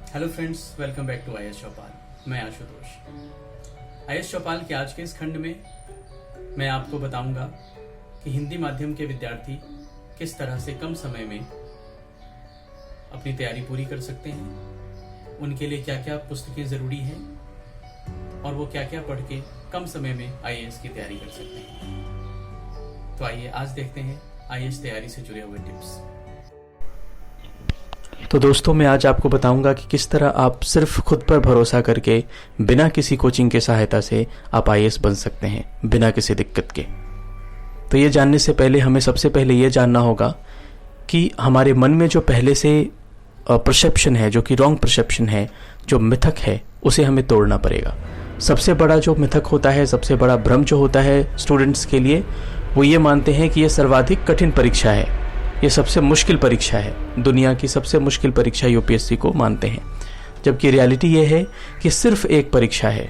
Hello friends, welcome back to IAS Chaupal. मैं Ashutosh. IAS चौपाल के आज के इस खंड में मैं आपको बताऊंगा कि हिंदी माध्यम के विद्यार्थी किस तरह से कम समय में अपनी तैयारी पूरी कर सकते हैं, उनके लिए क्या क्या पुस्तकें ज़रूरी हैं और वो क्या क्या पढ़ के कम समय में आईएएस की तैयारी कर सकते हैं। तो आइए आज देखते हैं आईएएस तैयारी से जुड़े हुए टिप्स। तो दोस्तों, मैं आज आपको बताऊंगा कि किस तरह आप सिर्फ खुद पर भरोसा करके बिना किसी कोचिंग के सहायता से आप आईएएस बन सकते हैं बिना किसी दिक्कत के। तो ये जानने से पहले हमें सबसे पहले ये जानना होगा कि हमारे मन में जो पहले से परसेप्शन है, जो कि रॉन्ग परसेप्शन है, जो मिथक है, उसे हमें तोड़ना पड़ेगा। सबसे बड़ा जो मिथक होता है, सबसे बड़ा भ्रम जो होता है स्टूडेंट्स के लिए, वो ये मानते हैं कि ये सर्वाधिक कठिन परीक्षा है, ये सबसे मुश्किल परीक्षा है, दुनिया की सबसे मुश्किल परीक्षा यूपीएससी को मानते हैं। जबकि रियलिटी ये है कि सिर्फ एक परीक्षा है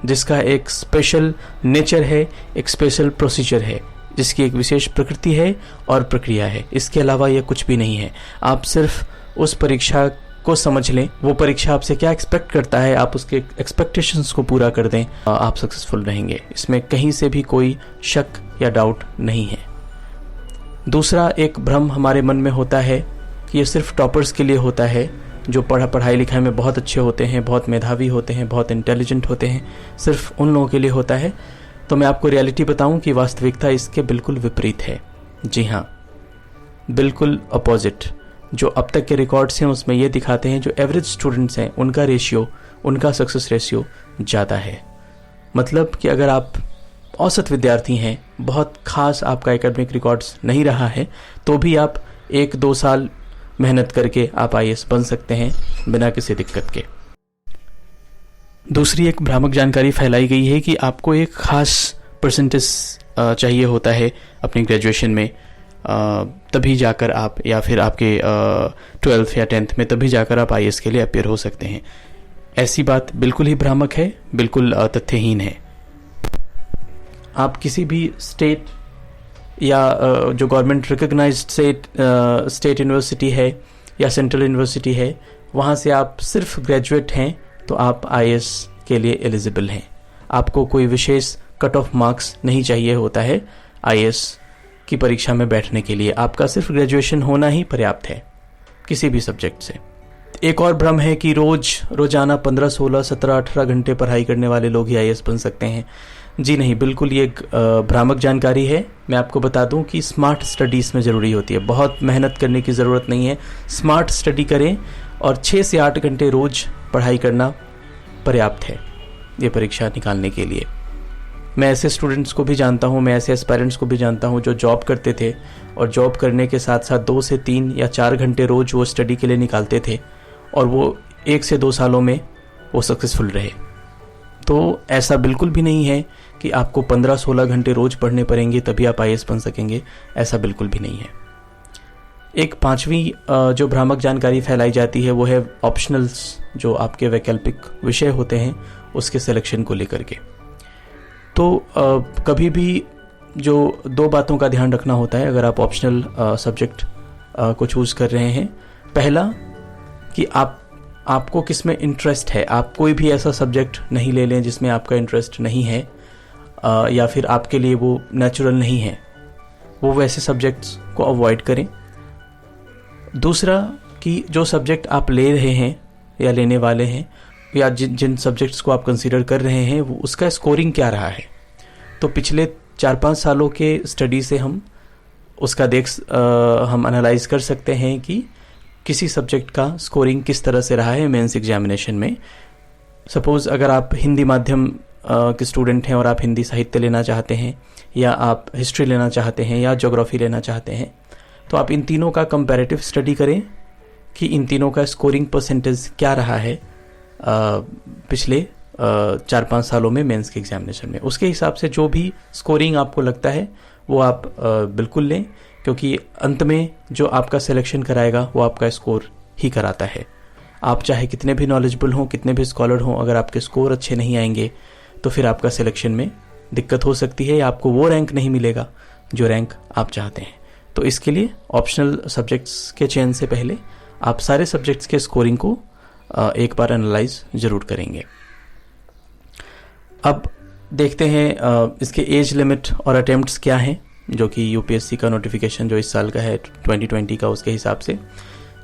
जिसका एक स्पेशल नेचर है, एक स्पेशल प्रोसीजर है, जिसकी एक विशेष प्रकृति है और प्रक्रिया है। इसके अलावा ये कुछ भी नहीं है। आप सिर्फ उस परीक्षा को समझ लें, वो परीक्षा आपसे क्या एक्सपेक्ट करता है, आप उसके एक्सपेक्टेशंस को पूरा कर दें, आप सक्सेसफुल रहेंगे। इसमें कहीं से भी कोई शक या डाउट नहीं है। दूसरा एक भ्रम हमारे मन में होता है कि ये सिर्फ टॉपर्स के लिए होता है, जो पढ़ाई लिखाई में बहुत अच्छे होते हैं, बहुत मेधावी होते हैं, बहुत इंटेलिजेंट होते हैं, सिर्फ उन लोगों के लिए होता है। तो मैं आपको रियलिटी बताऊं कि वास्तविकता इसके बिल्कुल विपरीत है। जी हाँ, बिल्कुल अपोजिट। जो अब तक के रिकॉर्ड्स हैं उसमें ये दिखाते हैं जो एवरेज स्टूडेंट्स हैं उनका रेशियो, उनका सक्सेस रेशियो ज़्यादा है। मतलब कि अगर आप औसत विद्यार्थी हैं, बहुत खास आपका एकेडमिक रिकॉर्ड्स नहीं रहा है, तो भी आप 1-2 साल मेहनत करके आप आईएएस बन सकते हैं बिना किसी दिक्कत के। दूसरी एक भ्रामक जानकारी फैलाई गई है कि आपको एक खास परसेंटेज चाहिए होता है अपनी ग्रेजुएशन में, तभी जाकर आप, या फिर आपके 12th या 10th में, तभी जाकर आप आईएएस के लिए अपियर हो सकते हैं। ऐसी बात बिल्कुल ही भ्रामक है, बिल्कुल तथ्यहीन है। आप किसी भी स्टेट या जो गवर्नमेंट रिकॉग्नाइज्ड स्टेट यूनिवर्सिटी है या सेंट्रल यूनिवर्सिटी है, वहाँ से आप सिर्फ ग्रेजुएट हैं तो आप आईएएस के लिए एलिजिबल हैं। आपको कोई विशेष कट ऑफ मार्क्स नहीं चाहिए होता है आईएएस की परीक्षा में बैठने के लिए। आपका सिर्फ ग्रेजुएशन होना ही पर्याप्त है किसी भी सब्जेक्ट से। एक और भ्रम है कि रोजाना 15, 16, 17, 18 घंटे पढ़ाई करने वाले लोग ही आईएएस बन सकते हैं। जी नहीं, बिल्कुल ये एक भ्रामक जानकारी है। मैं आपको बता दूं कि स्मार्ट स्टडी इसमें ज़रूरी होती है, बहुत मेहनत करने की ज़रूरत नहीं है। स्मार्ट स्टडी करें और 6 से 8 घंटे रोज़ पढ़ाई करना पर्याप्त है ये परीक्षा निकालने के लिए। मैं ऐसे स्टूडेंट्स को भी जानता हूँ, मैं ऐसे एस्पायरेंट्स को भी जानता हूँ जो जॉब करते थे और जॉब करने के साथ साथ 2 से 3 या 4 घंटे रोज़ वो स्टडी के लिए निकालते थे और वो 1 से 2 सालों में वो सक्सेसफुल रहे। तो ऐसा बिल्कुल भी नहीं है कि आपको 15-16 घंटे रोज पढ़ने पड़ेंगे तभी आप आईएएस बन सकेंगे, ऐसा बिल्कुल भी नहीं है। एक 5वीं जो भ्रामक जानकारी फैलाई जाती है वो है ऑप्शनल्स, जो आपके वैकल्पिक विषय होते हैं उसके सिलेक्शन को लेकर के। तो कभी भी जो 2 बातों का ध्यान रखना होता है अगर आप ऑप्शनल सब्जेक्ट को चूज़ कर रहे हैं। पहला कि आपको किस में इंटरेस्ट है। आप कोई भी ऐसा सब्जेक्ट नहीं ले लें जिसमें आपका इंटरेस्ट नहीं है या फिर आपके लिए वो नेचुरल नहीं है, वो वैसे सब्जेक्ट्स को अवॉइड करें। दूसरा कि जो सब्जेक्ट आप ले रहे हैं या लेने वाले हैं या जिन सब्जेक्ट्स को आप कंसीडर कर रहे हैं वो उसका स्कोरिंग क्या रहा है। तो पिछले 4-5 सालों के स्टडी से हम उसका हम एनालाइज कर सकते हैं कि किसी सब्जेक्ट का स्कोरिंग किस तरह से रहा है मेंस एग्जामिनेशन में। सपोज़ अगर आप हिंदी माध्यम के स्टूडेंट हैं और आप हिंदी साहित्य लेना चाहते हैं, या आप हिस्ट्री लेना चाहते हैं, या ज्योग्राफी लेना चाहते हैं, तो आप इन तीनों का कंपैरेटिव स्टडी करें कि इन तीनों का स्कोरिंग परसेंटेज क्या रहा है पिछले 4-5 सालों में मेंस के एग्जामिनेशन में। उसके हिसाब से जो भी स्कोरिंग आपको लगता है वो आप बिल्कुल लें, क्योंकि अंत में जो आपका सिलेक्शन कराएगा वो आपका स्कोर ही कराता है। आप चाहे कितने भी नॉलेजेबल हों, कितने भी स्कॉलर हों, अगर आपके स्कोर अच्छे नहीं आएंगे तो फिर आपका सिलेक्शन में दिक्कत हो सकती है या आपको वो रैंक नहीं मिलेगा जो रैंक आप चाहते हैं। तो इसके लिए ऑप्शनल सब्जेक्ट्स के चयन से पहले आप सारे सब्जेक्ट्स के स्कोरिंग को एक बार एनालाइज ज़रूर करेंगे। अब देखते हैं इसके एज लिमिट और अटेम्प्ट्स क्या हैं, जो कि यूपीएससी का नोटिफिकेशन जो इस साल का है 2020 का, उसके हिसाब से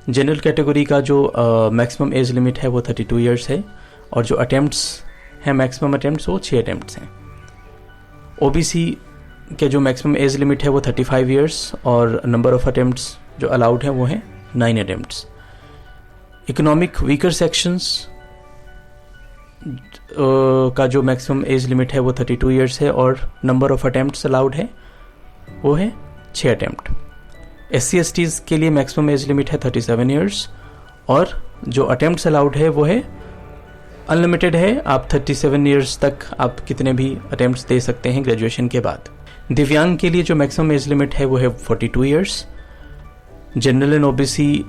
जनरल कैटेगरी का जो मैक्सिमम एज लिमिट है वो 32 ईयर्स है, और जो अटेम्प्ट्स हैं मैक्सिमम अटेम्प्ट्स वो 6 अटेम्प्ट्स हैं। ओबीसी के जो मैक्सिमम एज लिमिट है वो 35 ईयर्स, और नंबर ऑफ अटेम्प्ट्स जो अलाउड हैं वो हैं 9 अटेम्प्ट्स। इकोनॉमिक वीकर सेक्शंस का जो मैक्सिमम एज लिमिट है वो 32 ईयर्स है, और नंबर ऑफ अटेम्प्ट्स अलाउड है वो है 6 अटेम्प्ट। SC/STs के लिए मैक्सिमम एज लिमिट है 37 ईयर्स, और जो अटेम्प्ट्स अलाउड है वो है अनलिमिटेड है। आप 37 ईयर्स तक आप कितने भी अटेम्प्ट्स दे सकते हैं ग्रेजुएशन के बाद। दिव्यांग के लिए जो मैक्सिमम एज लिमिट है वो है 42 ईयर्स। जनरल एंड ओबीसी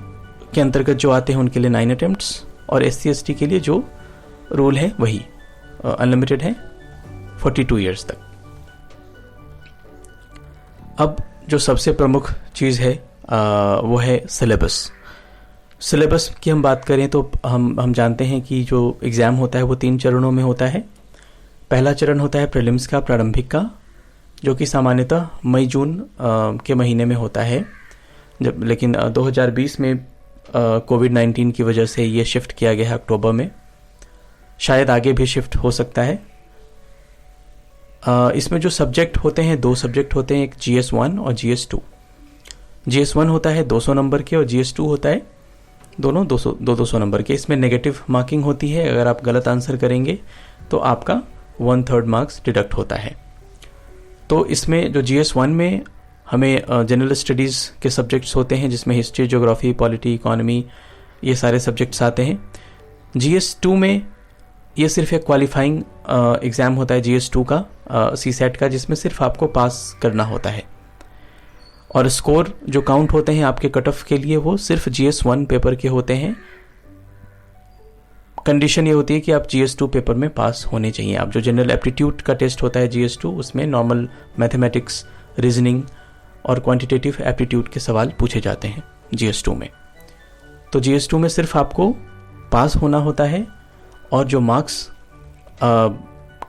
के अंतर्गत जो आते हैं उनके लिए 9 अटेम्प्ट्स, और SC/ST के लिए जो रूल है वही अनलिमिटेड है 42 ईयर्स तक। अब जो सबसे प्रमुख चीज़ है वो है सिलेबस। सिलेबस की हम बात करें तो हम जानते हैं कि जो एग्ज़ाम होता है वो 3 चरणों में होता है। पहला चरण होता है प्रीलिम्स का, प्रारंभिक का, जो कि सामान्यतः मई जून के महीने में होता है, लेकिन 2020 में कोविड-19 की वजह से ये शिफ्ट किया गया है अक्टूबर में। शायद आगे भी शिफ्ट हो सकता है। इसमें जो सब्जेक्ट होते हैं, 2 सब्जेक्ट होते हैं, एक GS1 और GS2। GS1 होता है 200 नंबर के, और GS2 होता है दोनों 200 नंबर के। इसमें नेगेटिव मार्किंग होती है, अगर आप गलत आंसर करेंगे तो आपका 1/3 मार्क्स डिडक्ट होता है। तो इसमें जो GS1 में हमें जनरल स्टडीज़ के सब्जेक्ट्स होते हैं, जिसमें हिस्ट्री, ज्योग्राफी, पॉलिटी, इकोनॉमी, ये सारे सब्जेक्ट्स आते हैं। GS2 में ये सिर्फ एक क्वालिफाइंग एग्ज़ाम होता है GS2 का, CSAT का, जिसमें सिर्फ आपको पास करना होता है, और स्कोर जो काउंट होते हैं आपके कट ऑफ के लिए वो सिर्फ GS1 पेपर के होते हैं। कंडीशन ये होती है कि आप GS2 पेपर में पास होने चाहिए। आप जो जनरल एप्टीट्यूड का टेस्ट होता है GS2, उसमें नॉर्मल मैथमेटिक्स, रीजनिंग और क्वांटिटेटिव एप्टीट्यूड के सवाल पूछे जाते हैं GS2 में। तो GS2 में सिर्फ आपको पास होना होता है, और जो मार्क्स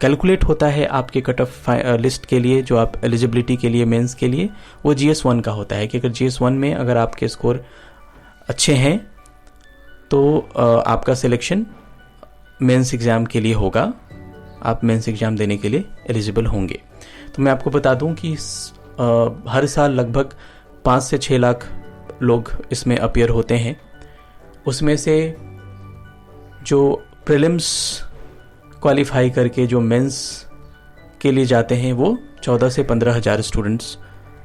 कैलकुलेट होता है आपके कट ऑफ लिस्ट के लिए, जो आप एलिजिबिलिटी के लिए मेंस के लिए, वो GS1 का होता है कि अगर GS1 में अगर आपके स्कोर अच्छे हैं तो आपका सिलेक्शन मेंस एग्ज़ाम के लिए होगा, आप मेंस एग्ज़ाम देने के लिए एलिजिबल होंगे। तो मैं आपको बता दूं कि हर साल लगभग 5 से 6 लाख लोग इसमें अपीयर होते हैं। उसमें से जो प्रीलिम्स क्वालिफाई करके जो मेंस के लिए जाते हैं वो 14 से 15 हज़ार स्टूडेंट्स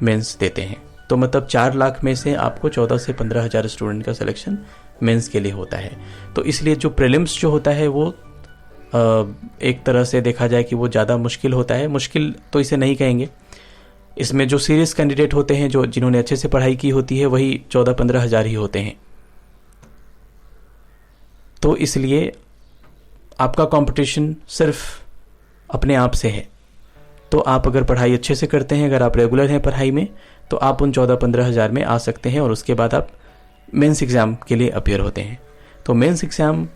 मेंस देते हैं। तो मतलब 4 लाख में से आपको 14 से 15 हज़ार स्टूडेंट का सिलेक्शन मेंस के लिए होता है। तो इसलिए जो प्रीलिम्स जो होता है वो एक तरह से देखा जाए कि वो ज़्यादा मुश्किल होता है। मुश्किल तो इसे नहीं कहेंगे, इसमें जो सीरियस कैंडिडेट होते हैं, जो जिन्होंने अच्छे से पढ़ाई की होती है, वही 14-15 हज़ार ही होते हैं। तो इसलिए आपका कंपटीशन सिर्फ अपने आप से है। तो आप अगर पढ़ाई अच्छे से करते हैं, अगर आप रेगुलर हैं पढ़ाई में, तो आप उन 14-15 हज़ार में आ सकते हैं, और उसके बाद आप मेंस एग्ज़ाम के लिए अपीयर होते हैं। तो मेंस एग्ज़ाम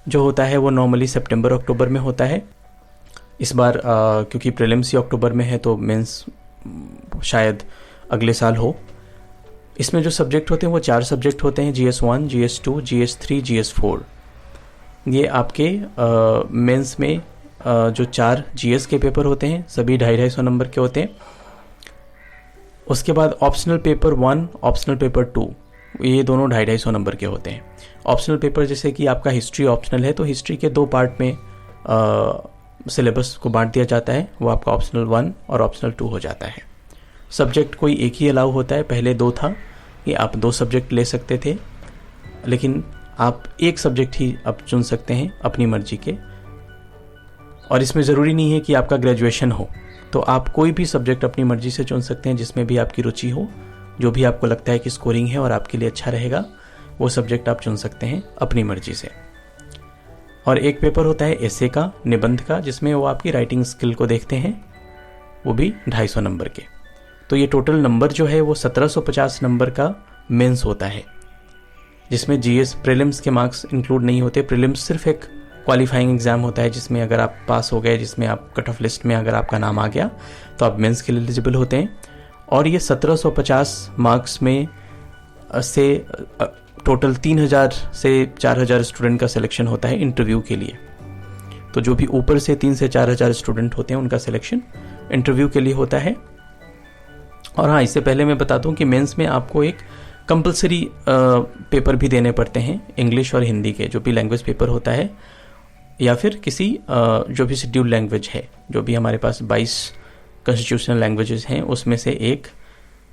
जो होता है वो नॉर्मली सितंबर-अक्टूबर में होता है। इस बार क्योंकि प्रीलिम्स ही अक्टूबर में है, तो मेंस शायद अगले साल हो। इसमें जो सब्जेक्ट होते हैं वो 4 सब्जेक्ट होते हैं, GS1, GS2, GS3, GS4। ये आपके मेंस में जो 4 GS के पेपर होते हैं, सभी 250-250 नंबर के होते हैं। उसके बाद ऑप्शनल पेपर 1, ऑप्शनल पेपर 2, ये दोनों 250-250 नंबर के होते हैं। ऑप्शनल पेपर जैसे कि आपका हिस्ट्री ऑप्शनल है, तो हिस्ट्री के 2 पार्ट में सिलेबस को बांट दिया जाता है, वो आपका ऑप्शनल 1 और ऑप्शनल 2 हो जाता है। सब्जेक्ट कोई एक ही अलाउ होता है, पहले 2 था कि आप 2 सब्जेक्ट ले सकते थे, लेकिन आप एक सब्जेक्ट ही अब चुन सकते हैं अपनी मर्जी के। और इसमें ज़रूरी नहीं है कि आपका ग्रेजुएशन हो, तो आप कोई भी सब्जेक्ट अपनी मर्जी से चुन सकते हैं, जिसमें भी आपकी रुचि हो, जो भी आपको लगता है कि स्कोरिंग है और आपके लिए अच्छा रहेगा, वो सब्जेक्ट आप चुन सकते हैं अपनी मर्जी से। और एक पेपर होता है एसे का, निबंध का, जिसमें वो आपकी राइटिंग स्किल को देखते हैं, वो भी 250 नंबर के। तो ये टोटल नंबर जो है वो 1750 नंबर का मेंस होता है। जिसमें जीएस प्रीलिम्स के मार्क्स इंक्लूड नहीं होते। प्रीलिम्स सिर्फ एक क्वालिफाइंग एग्जाम होता है जिसमें अगर आप पास हो गए, जिसमें आप कट ऑफ लिस्ट में अगर आपका नाम आ गया तो आप मेंस के लिए एलिजिबल होते हैं। और ये 1750 मार्क्स में से टोटल 3000 से 4000 स्टूडेंट का सिलेक्शन होता है इंटरव्यू के लिए। तो जो भी ऊपर से 3 से 4000 स्टूडेंट होते हैं उनका सिलेक्शन इंटरव्यू के लिए होता है। और हाँ, इससे पहले मैं बता दूं कि मेंस में आपको एक कंपलसरी पेपर भी देने पड़ते हैं, इंग्लिश और हिंदी के, जो भी लैंग्वेज पेपर होता है, या फिर किसी जो भी शेड्यूल्ड लैंग्वेज है, जो भी हमारे पास 22 कॉन्स्टिट्यूशनल लैंग्वेजेस हैं उसमें से एक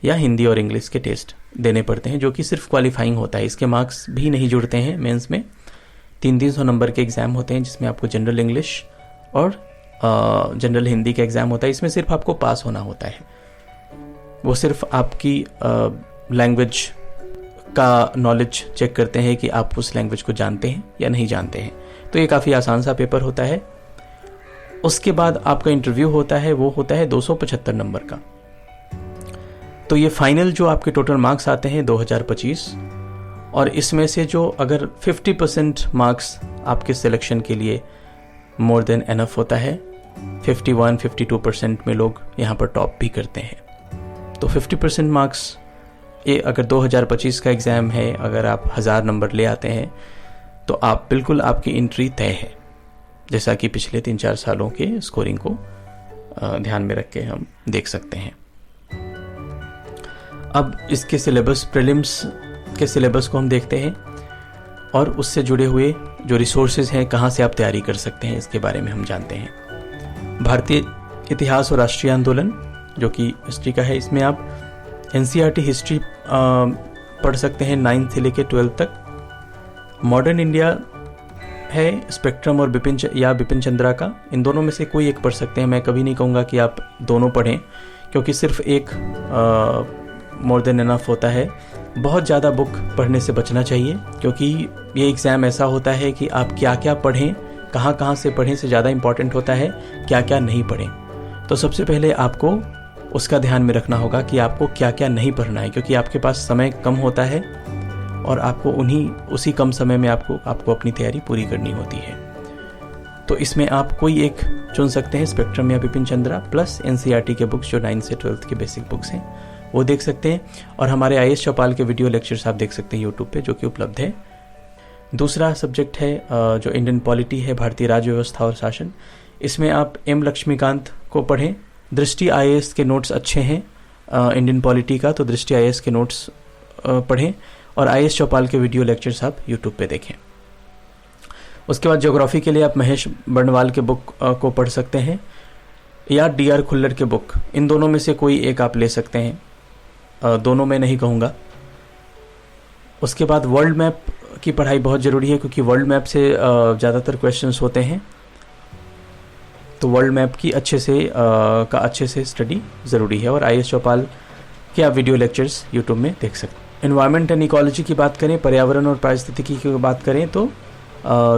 या हिंदी और इंग्लिश के टेस्ट देने पड़ते हैं, जो कि सिर्फ क्वालिफाइंग होता है। इसके मार्क्स भी नहीं जुड़ते हैं। मेंस में 300 नंबर के एग्जाम होते हैं जिसमें आपको जनरल इंग्लिश और जनरल हिंदी का एग्जाम होता है। इसमें सिर्फ आपको पास होना होता है। वो सिर्फ आपकी लैंग्वेज का नॉलेज चेक करते हैं कि आप उस लैंग्वेज को जानते हैं या नहीं जानते हैं। तो ये काफ़ी आसान सा पेपर होता है। उसके बाद आपका इंटरव्यू होता है, वो होता है 275 नंबर का। तो ये फाइनल जो आपके टोटल मार्क्स आते हैं 2025, और इसमें से जो अगर 50% मार्क्स आपके सिलेक्शन के लिए मोर देन एनफ होता है, 51-52% में लोग यहाँ पर टॉप भी करते हैं। तो 50% मार्क्स, ये अगर 2025 का एग्ज़ाम है, अगर आप 1000 नंबर ले आते हैं तो आप बिल्कुल, आपकी एंट्री तय है, जैसा कि पिछले 3-4 सालों के स्कोरिंग को ध्यान में रख के हम देख सकते हैं। अब इसके सिलेबस, प्रीलिम्स के सिलेबस को हम देखते हैं और उससे जुड़े हुए जो रिसोर्सेज हैं, कहाँ से आप तैयारी कर सकते हैं, इसके बारे में हम जानते हैं। भारतीय इतिहास और राष्ट्रीय आंदोलन, जो कि हिस्ट्री का है, इसमें आप एनसीईआरटी हिस्ट्री पढ़ सकते हैं 9th से लेकर 12th तक। मॉडर्न इंडिया है स्पेक्ट्रम और बिपिन चंद्रा का, इन दोनों में से कोई एक पढ़ सकते हैं। मैं कभी नहीं कहूँगा कि आप दोनों पढ़ें, क्योंकि सिर्फ एक मोर देन एनफ होता है। बहुत ज़्यादा बुक पढ़ने से बचना चाहिए, क्योंकि ये एग्ज़ाम ऐसा होता है कि आप क्या क्या पढ़ें, कहाँ कहाँ से पढ़ें से ज़्यादा इम्पॉर्टेंट होता है क्या क्या नहीं पढ़ें। तो सबसे पहले आपको उसका ध्यान में रखना होगा कि आपको क्या क्या नहीं पढ़ना है, क्योंकि आपके पास समय कम होता है और आपको उसी कम समय में आपको अपनी तैयारी पूरी करनी होती है। तो इसमें आप कोई एक चुन सकते हैं, स्पेक्ट्रम या बिपिन चंद्रा, प्लस एनसीईआरटी के बुक्स जो 9th से 12th के बेसिक बुक्स हैं वो देख सकते हैं। और हमारे IAS चौपाल के वीडियो लेक्चर्स आप देख सकते हैं यूट्यूब पे, जो कि उपलब्ध है। दूसरा सब्जेक्ट है जो इंडियन पॉलिटी है, भारतीय राज्य व्यवस्था और शासन। इसमें आप M लक्ष्मीकांत को पढ़ें। दृष्टि IAS के नोट्स अच्छे हैं इंडियन पॉलिटी का, तो दृष्टि IAS के नोट्स पढ़ें, और IAS चौपाल के वीडियो लेक्चर्स आप यूट्यूब पे देखें। उसके बाद ज्योग्राफी के लिए आप महेश बर्णवाल के बुक को पढ़ सकते हैं, या DR खुल्लर के बुक। इन दोनों में से कोई एक आप ले सकते हैं, दोनों में नहीं कहूँगा। उसके बाद वर्ल्ड मैप की पढ़ाई बहुत ज़रूरी है, क्योंकि वर्ल्ड मैप से ज़्यादातर क्वेश्चंस होते हैं। तो वर्ल्ड मैप की अच्छे से स्टडी ज़रूरी है, और IAS चौपाल के आप वीडियो लेक्चर्स यूट्यूब में देख सकते हैं। एनवायरनमेंट एंड इकोलॉजी की बात करें, पर्यावरण और पारिस्थितिकी की बात करें, तो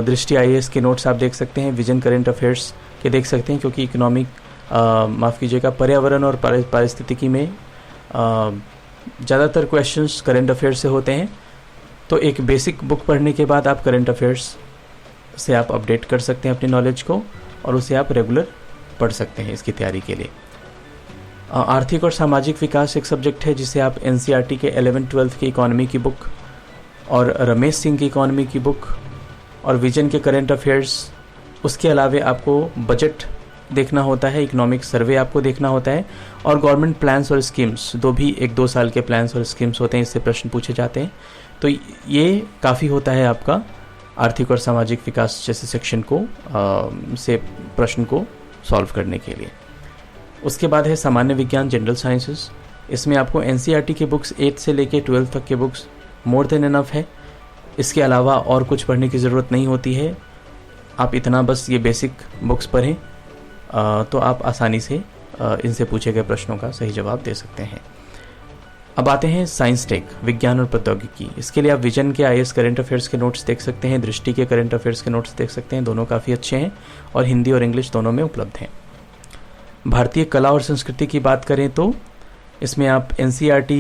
दृष्टि IAS के नोट्स आप देख सकते हैं। विजन करंट अफेयर्स के देख सकते हैं, क्योंकि पर्यावरण और पारिस्थितिकी में ज़्यादातर क्वेश्चंस करंट अफेयर्स से होते हैं। तो एक बेसिक बुक पढ़ने के बाद आप करंट अफेयर्स से आप अपडेट कर सकते हैं अपनी नॉलेज को, और उसे आप रेगुलर पढ़ सकते हैं इसकी तैयारी के लिए। आर्थिक और सामाजिक विकास एक सब्जेक्ट है, जिसे आप NCERT के 11th-12th की इकोनॉमी की बुक, और रमेश सिंह की इकोनॉमी की बुक, और विजन के करंट अफेयर्स। उसके अलावा आपको बजट देखना होता है, इकोनॉमिक सर्वे आपको देखना होता है, और गवर्नमेंट प्लान्स और स्कीम्स, भी 1-2 साल के प्लान्स और स्कीम्स होते हैं, इससे प्रश्न पूछे जाते हैं। तो ये काफ़ी होता है आपका आर्थिक और सामाजिक विकास जैसे सेक्शन को से प्रश्न को सॉल्व करने के लिए। उसके बाद है सामान्य विज्ञान, जनरल साइंसेस। इसमें आपको NCERT के बुक्स 8 से लेके 12th तक के बुक्स मोर देन एनफ है। इसके अलावा और कुछ पढ़ने की ज़रूरत नहीं होती है। आप इतना बस ये बेसिक बुक्स पढ़ें तो आप आसानी से इनसे पूछे गए प्रश्नों का सही जवाब दे सकते हैं। अब आते हैं साइंस टेक, विज्ञान और प्रौद्योगिकी। इसके लिए आप विजन के IAS करंट अफेयर्स के नोट्स देख सकते हैं, दृष्टि के करंट अफेयर्स के नोट्स देख सकते हैं, दोनों काफ़ी अच्छे हैं और हिंदी और इंग्लिश दोनों में उपलब्ध हैं। भारतीय कला और संस्कृति की बात करें तो इसमें आप NCERT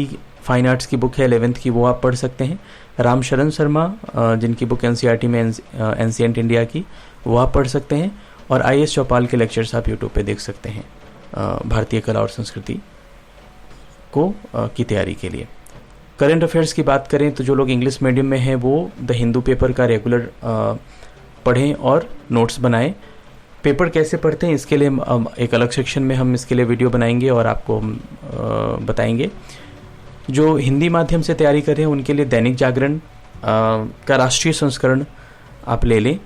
फाइन आर्ट्स की बुक है 11th की, वो आप पढ़ सकते हैं। रामशरण शर्मा जिनकी बुक एनसीईआरटी में एंशिएंट इंडिया की, वो आप पढ़ सकते हैं। और IAS चौपाल के लेक्चर्स आप यूट्यूब पे देख सकते हैं भारतीय कला और संस्कृति को की तैयारी के लिए। करंट अफेयर्स की बात करें तो जो लोग इंग्लिश मीडियम में हैं वो द हिंदू पेपर का रेगुलर पढ़ें और नोट्स बनाएं। पेपर कैसे पढ़ते हैं इसके लिए एक अलग सेक्शन में हम इसके लिए वीडियो बनाएंगे और आपको बताएंगे। जो हिंदी माध्यम से तैयारी कर रहे हैं उनके लिए दैनिक जागरण का राष्ट्रीय संस्करण आप ले लें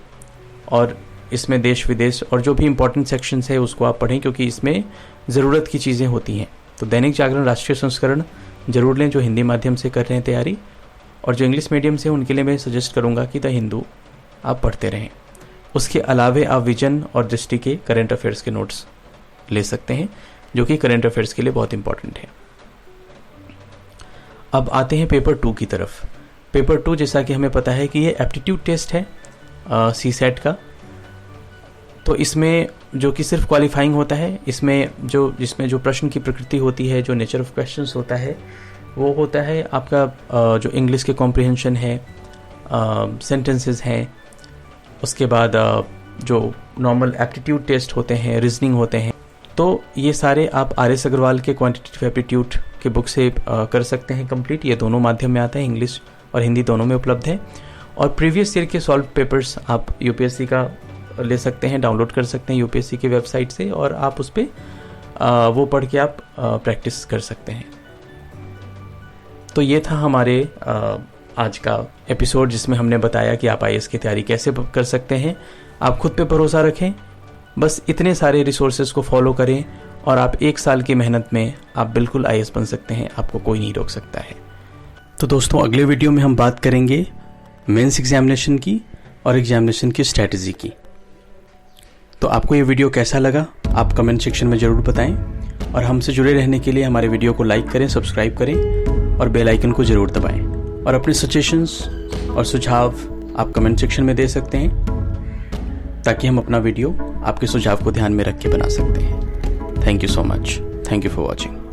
और इसमें देश विदेश और जो भी इम्पोर्टेंट सेक्शंस है उसको आप पढ़ें, क्योंकि इसमें ज़रूरत की चीज़ें होती हैं। तो दैनिक जागरण राष्ट्रीय संस्करण जरूर लें जो हिंदी माध्यम से कर रहे हैं तैयारी, और जो इंग्लिश मीडियम से उनके लिए मैं सजेस्ट करूँगा कि द हिंदू आप पढ़ते रहें। उसके अलावे आप विजन और दृष्टि के करंट अफेयर्स के नोट्स ले सकते हैं, जो कि करंट अफेयर्स के लिए बहुत इंपॉर्टेंट है। अब आते हैं पेपर 2 की तरफ। पेपर 2 जैसा कि हमें पता है कि ये एप्टीट्यूड टेस्ट है CSAT का, तो इसमें जो कि सिर्फ क्वालिफाइंग होता है, जिसमें जो प्रश्न की प्रकृति होती है, जो नेचर ऑफ क्वेश्चंस होता है, वो होता है आपका जो इंग्लिश के कॉम्प्रिहेंशन है, सेंटेंसेस हैं, उसके बाद जो नॉर्मल एप्टीट्यूड टेस्ट होते हैं, रीजनिंग होते हैं। तो ये सारे आप RS अग्रवाल के क्वांटिटेटिव एप्टीट्यूड के बुक से कर सकते हैं कंप्लीट। ये दोनों माध्यम में आता है, इंग्लिश और हिंदी दोनों में उपलब्ध है। और प्रीवियस ईयर के सॉल्व पेपर्स आप UPSC का ले सकते हैं, डाउनलोड कर सकते हैं UPSC की वेबसाइट से, और आप उस पर वो पढ़ के आप प्रैक्टिस कर सकते हैं। तो ये था हमारे आज का एपिसोड, जिसमें हमने बताया कि आप IAS की तैयारी कैसे कर सकते हैं। आप खुद पे भरोसा रखें, बस इतने सारे रिसोर्सेज को फॉलो करें और आप 1 साल की मेहनत में आप बिल्कुल IAS बन सकते हैं, आपको कोई नहीं रोक सकता है। तो दोस्तों, अगले वीडियो में हम बात करेंगे मेंस एग्जामिनेशन की और एग्जामिनेशन की स्ट्रैटेजी की। तो आपको ये वीडियो कैसा लगा आप कमेंट सेक्शन में ज़रूर बताएं, और हमसे जुड़े रहने के लिए हमारे वीडियो को लाइक करें, सब्सक्राइब करें और बेल आइकन को ज़रूर दबाएं। और अपने सजेशंस और सुझाव आप कमेंट सेक्शन में दे सकते हैं, ताकि हम अपना वीडियो आपके सुझाव को ध्यान में रख के बना सकते हैं। Thank you so much. Thank you for watching.